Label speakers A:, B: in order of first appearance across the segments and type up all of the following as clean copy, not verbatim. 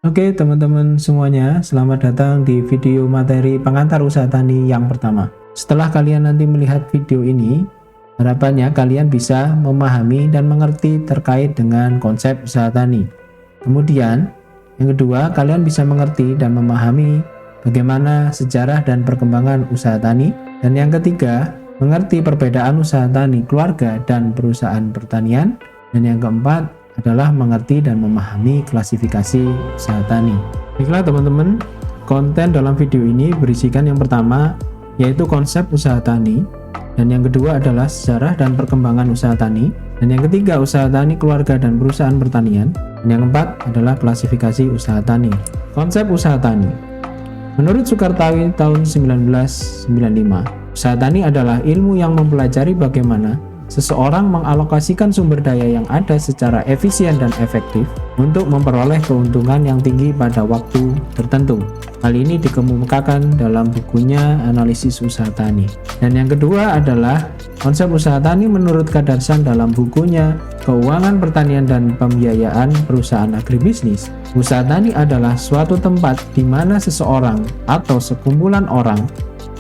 A: Oke teman-teman semuanya, selamat datang di video materi pengantar usaha tani yang pertama. Setelah kalian nanti melihat video ini, harapannya kalian bisa memahami dan mengerti terkait dengan konsep usaha tani. Kemudian, yang kedua, kalian bisa mengerti dan memahami bagaimana sejarah dan perkembangan usaha tani. Dan yang ketiga, mengerti perbedaan usaha tani keluarga dan perusahaan pertanian. Dan yang keempat, adalah mengerti dan memahami klasifikasi usaha tani. Baiklah teman-teman, konten dalam video ini berisikan yang pertama yaitu konsep usaha tani, dan yang kedua adalah sejarah dan perkembangan usaha tani, dan yang ketiga usaha tani keluarga dan perusahaan pertanian, dan yang keempat adalah klasifikasi usaha tani. Konsep usaha tani. Menurut Sukartawi tahun 1995, usaha tani adalah ilmu yang mempelajari bagaimana seseorang mengalokasikan sumber daya yang ada secara efisien dan efektif untuk memperoleh keuntungan yang tinggi pada waktu tertentu. Hal ini dikemukakan dalam bukunya Analisis Usaha Tani. Dan yang kedua adalah konsep usaha tani menurut Kadarsan dalam bukunya Keuangan Pertanian dan Pembiayaan Perusahaan Agribisnis. Usaha tani adalah suatu tempat di mana seseorang atau sekumpulan orang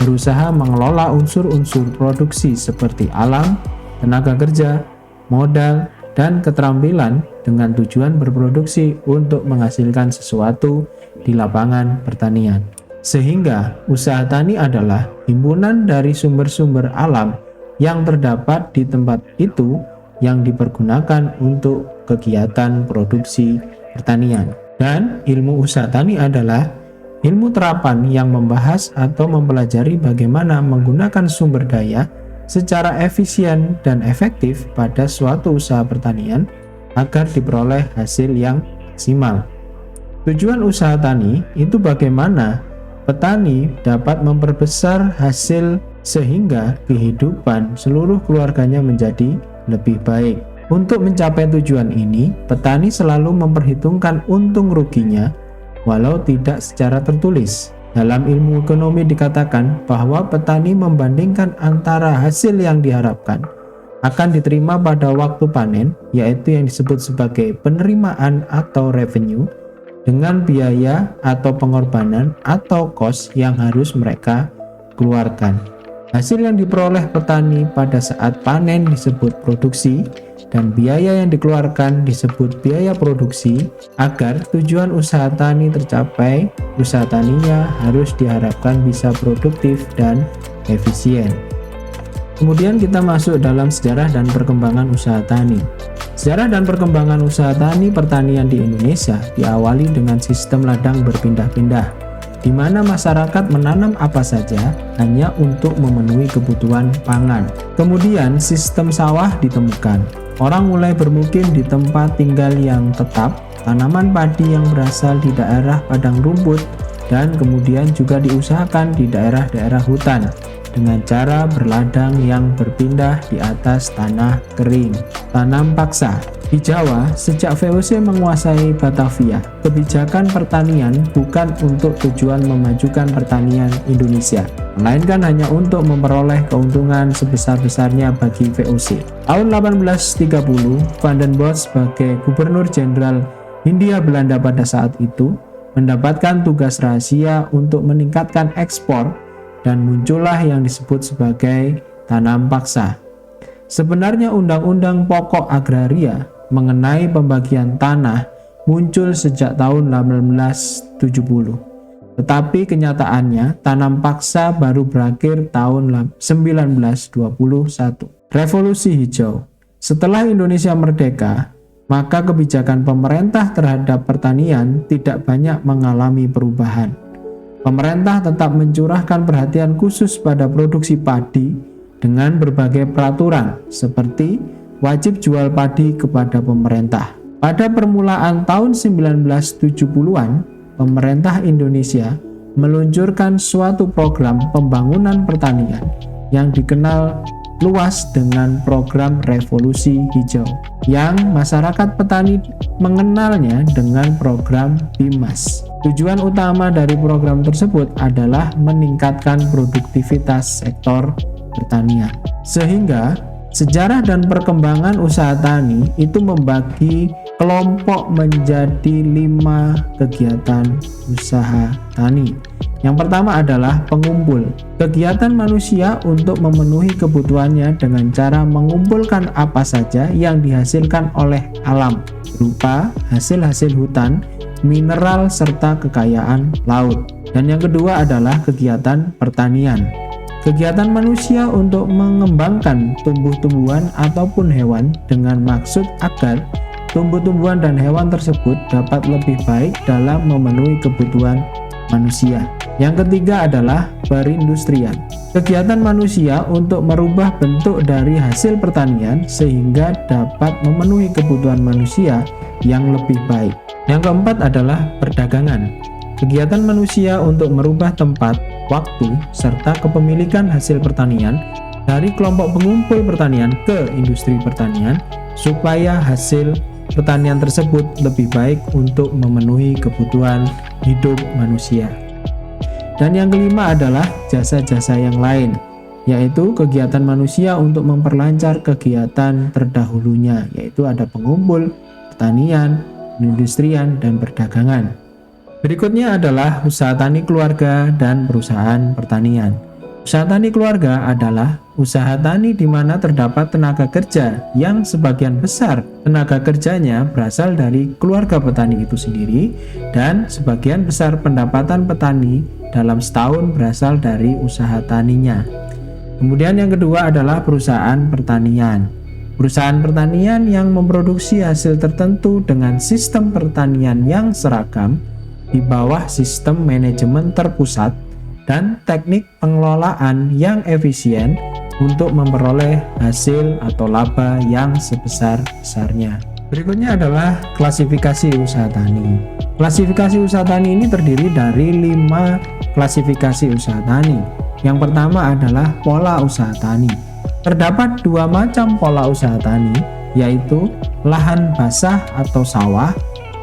A: berusaha mengelola unsur-unsur produksi seperti alam, tenaga kerja, modal, dan keterampilan dengan tujuan berproduksi untuk menghasilkan sesuatu di lapangan pertanian. Sehingga usaha tani adalah himpunan dari sumber-sumber alam yang terdapat di tempat itu yang dipergunakan untuk kegiatan produksi pertanian. Dan ilmu usaha tani adalah ilmu terapan yang membahas atau mempelajari bagaimana menggunakan sumber daya secara efisien dan efektif pada suatu usaha pertanian agar diperoleh hasil yang maksimal. Tujuan usaha tani itu bagaimana petani dapat memperbesar hasil sehingga kehidupan seluruh keluarganya menjadi lebih baik. Untuk mencapai tujuan ini, petani selalu memperhitungkan untung ruginya walau tidak secara tertulis. Dalam ilmu ekonomi dikatakan bahwa petani membandingkan antara hasil yang diharapkan akan diterima pada waktu panen, yaitu yang disebut sebagai penerimaan atau revenue, dengan biaya atau pengorbanan atau cost yang harus mereka keluarkan. Hasil yang diperoleh petani pada saat panen disebut produksi, dan biaya yang dikeluarkan disebut biaya produksi. Agar tujuan usaha tani tercapai, usaha taninya harus diharapkan bisa produktif dan efisien. Kemudian kita masuk dalam sejarah dan perkembangan usaha tani. Sejarah dan perkembangan usaha tani pertanian di Indonesia diawali dengan sistem ladang berpindah-pindah, di mana masyarakat menanam apa saja hanya untuk memenuhi kebutuhan pangan. Kemudian sistem sawah ditemukan. Orang mulai bermukim di tempat tinggal yang tetap, tanaman padi yang berasal di daerah padang rumput, dan kemudian juga diusahakan di daerah-daerah hutan dengan cara berladang yang berpindah di atas tanah kering. Tanam paksa. Di Jawa, sejak VOC menguasai Batavia, kebijakan pertanian bukan untuk tujuan memajukan pertanian Indonesia, melainkan hanya untuk memperoleh keuntungan sebesar-besarnya bagi VOC. Tahun 1830, Van den Bosch sebagai Gubernur Jenderal Hindia Belanda pada saat itu mendapatkan tugas rahasia untuk meningkatkan ekspor, dan muncullah yang disebut sebagai tanam paksa. Sebenarnya Undang-Undang Pokok Agraria mengenai pembagian tanah muncul sejak tahun 1870. Tetapi kenyataannya tanam paksa baru berakhir tahun 1921. Revolusi Hijau. Setelah Indonesia merdeka, maka kebijakan pemerintah terhadap pertanian tidak banyak mengalami perubahan. Pemerintah tetap mencurahkan perhatian khusus pada produksi padi dengan berbagai peraturan seperti wajib jual padi kepada pemerintah. Pada permulaan tahun 1970-an, pemerintah Indonesia meluncurkan suatu program pembangunan pertanian yang dikenal luas dengan program Revolusi Hijau, yang masyarakat petani mengenalnya dengan program BIMAS. Tujuan utama dari program tersebut adalah meningkatkan produktivitas sektor pertanian, sehingga Sejarah dan perkembangan usaha tani itu membagi kelompok menjadi 5 kegiatan usaha tani. Yang pertama adalah pengumpul. Kegiatan manusia untuk memenuhi kebutuhannya dengan cara mengumpulkan apa saja yang dihasilkan oleh alam, berupa hasil-hasil hutan, mineral, serta kekayaan laut. Dan yang kedua adalah kegiatan pertanian. Kegiatan manusia untuk mengembangkan tumbuh-tumbuhan ataupun hewan dengan maksud agar tumbuh-tumbuhan dan hewan tersebut dapat lebih baik dalam memenuhi kebutuhan manusia. Yang ketiga adalah perindustrian. Kegiatan manusia untuk merubah bentuk dari hasil pertanian sehingga dapat memenuhi kebutuhan manusia yang lebih baik. Yang keempat adalah perdagangan. Kegiatan manusia untuk merubah tempat, waktu, serta kepemilikan hasil pertanian dari kelompok pengumpul pertanian ke industri pertanian supaya hasil pertanian tersebut lebih baik untuk memenuhi kebutuhan hidup manusia. Dan yang kelima adalah jasa-jasa yang lain, yaitu kegiatan manusia untuk memperlancar kegiatan terdahulunya, yaitu ada pengumpul, pertanian, perindustrian, dan perdagangan. Berikutnya adalah usaha tani keluarga dan perusahaan pertanian. Usaha tani keluarga adalah usaha tani di mana terdapat tenaga kerja yang sebagian besar tenaga kerjanya berasal dari keluarga petani itu sendiri dan sebagian besar pendapatan petani dalam setahun berasal dari usaha taninya. Kemudian yang kedua adalah perusahaan pertanian. Perusahaan pertanian yang memproduksi hasil tertentu dengan sistem pertanian yang seragam di bawah sistem manajemen terpusat dan teknik pengelolaan yang efisien untuk memperoleh hasil atau laba yang sebesar-besarnya. Berikutnya adalah klasifikasi usaha tani. Klasifikasi usaha tani ini terdiri dari 5 klasifikasi usaha tani. Yang pertama adalah pola usaha tani. Terdapat 2 macam pola usaha tani, yaitu lahan basah atau sawah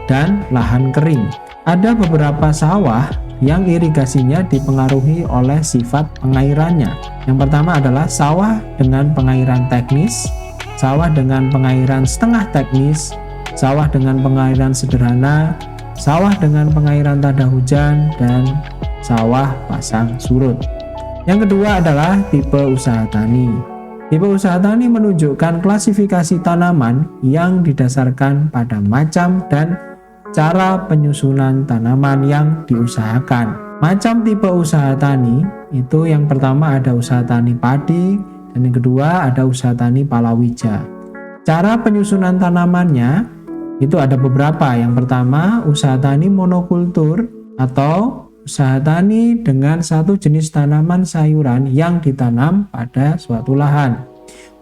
A: dan lahan kering. Ada beberapa sawah yang irigasinya dipengaruhi oleh sifat pengairannya. Yang pertama adalah sawah dengan pengairan teknis, sawah dengan pengairan setengah teknis, sawah dengan pengairan sederhana, sawah dengan pengairan tanda hujan, dan sawah pasang surut. Yang kedua adalah tipe usaha tani. Tipe usaha tani menunjukkan klasifikasi tanaman yang didasarkan pada macam dan cara penyusunan tanaman yang diusahakan. Macam tipe usaha tani itu yang pertama ada usaha tani padi dan yang kedua ada usaha tani palawija. Cara penyusunan tanamannya itu ada beberapa. Yang pertama usaha tani monokultur atau usaha tani dengan satu jenis tanaman sayuran yang ditanam pada suatu lahan.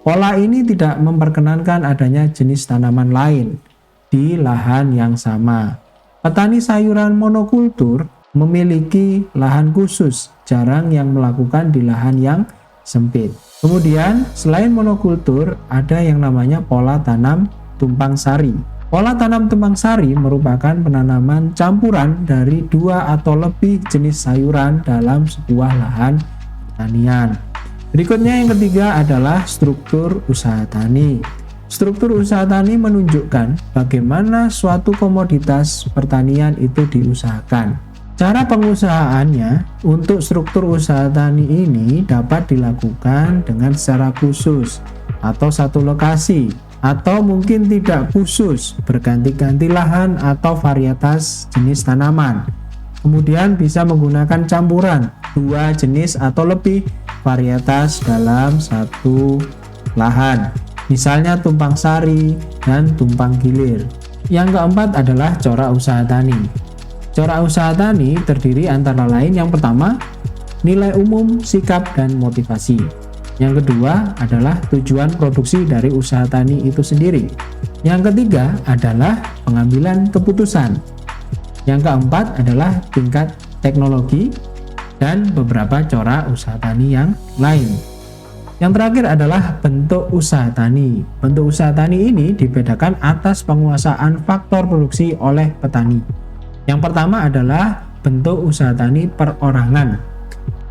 A: Pola ini tidak memperkenankan adanya jenis tanaman lain di lahan yang sama. Petani sayuran monokultur memiliki lahan khusus, jarang yang melakukan di lahan yang sempit. Kemudian, selain monokultur, ada yang namanya pola tanam tumpang sari. Pola tanam tumpang sari merupakan penanaman campuran dari 2 atau lebih jenis sayuran dalam sebuah lahan pertanian. Berikutnya yang ketiga adalah struktur usaha tani. Struktur usaha tani menunjukkan bagaimana suatu komoditas pertanian itu diusahakan. Cara pengusahaannya untuk struktur usaha tani ini dapat dilakukan dengan secara khusus atau satu lokasi, atau mungkin tidak khusus, berganti-ganti lahan atau varietas jenis tanaman. Kemudian bisa menggunakan campuran 2 jenis atau lebih varietas dalam satu lahan. Misalnya tumpang sari dan tumpang gilir. Yang keempat adalah corak usaha tani. Corak usaha tani terdiri antara lain yang pertama, nilai umum, sikap, dan motivasi. Yang kedua adalah tujuan produksi dari usaha tani itu sendiri. Yang ketiga adalah pengambilan keputusan. Yang keempat adalah tingkat teknologi dan beberapa corak usaha tani yang lain. Yang terakhir adalah bentuk usaha tani. Bentuk usaha tani ini dibedakan atas penguasaan faktor produksi oleh petani. Yang pertama adalah bentuk usaha tani perorangan.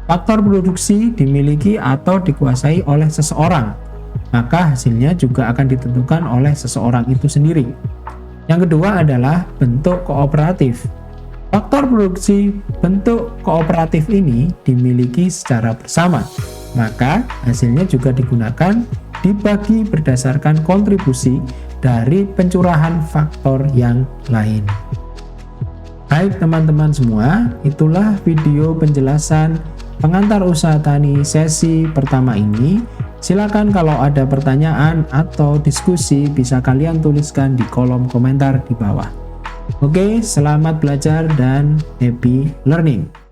A: Faktor produksi dimiliki atau dikuasai oleh seseorang. maka hasilnya juga akan ditentukan oleh seseorang itu sendiri. Yang kedua adalah bentuk kooperatif. Faktor produksi bentuk kooperatif ini dimiliki secara bersama, maka hasilnya juga digunakan dibagi berdasarkan kontribusi dari pencurahan faktor yang lain. Baik teman-teman semua, itulah video penjelasan pengantar usaha tani sesi pertama ini. Silakan kalau ada pertanyaan atau diskusi bisa kalian tuliskan di kolom komentar di bawah. Oke, selamat belajar dan happy learning.